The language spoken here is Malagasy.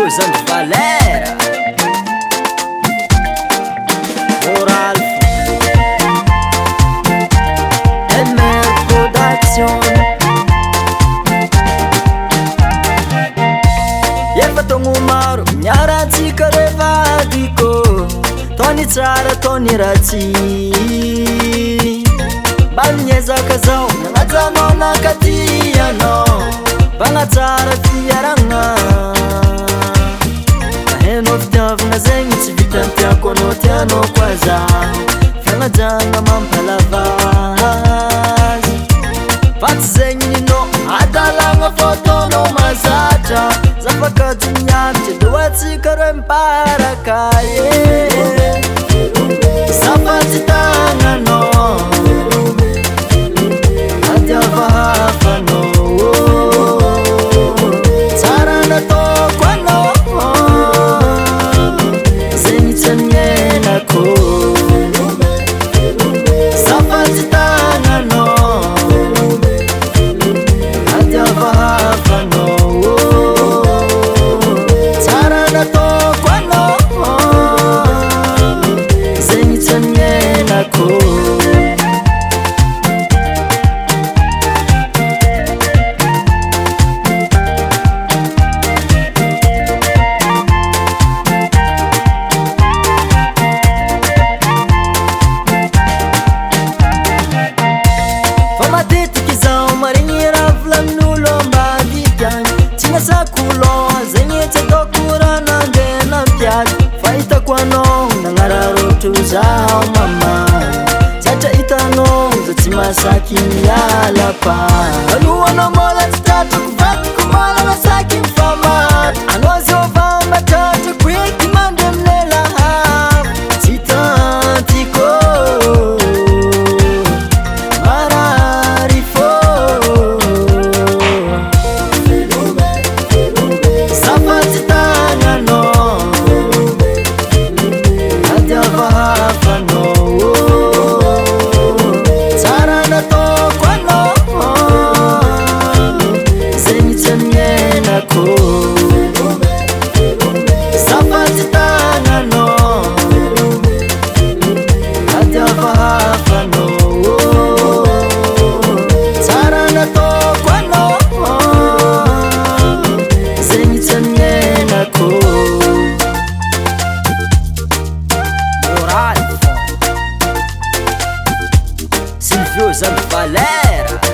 Silviozano Valera Moral MR Production Efa togno maro miaratsika revadiko Tony tsara tony ratsy Mba miezaka zao nagnajanao nakatianao Bagnatsara fiaragna Hainao fitiavagna zegny tsy vitantiako anao tianao koa zaho Fiagnajagna mampalava azy Fa tsy zegny ninao adalagna fotonao mazatra Zafakajy miaritra loatsika re miparaka Safatsy tagnanao Adiava hafanao Tsara nataoko anao Zegny tsy amienako Safatsy tagnanao Adiava hafanao Tsara nataoko anao Zegny tsy amienako Zao mama Sacha itano Zati masaki miala pa Aluwa no mola titata kuvati kumala masaki mfamat Anozi ovamba tata kwiki mande mlela hap Titantiko Mararifo Safati tangano Silviozano Valera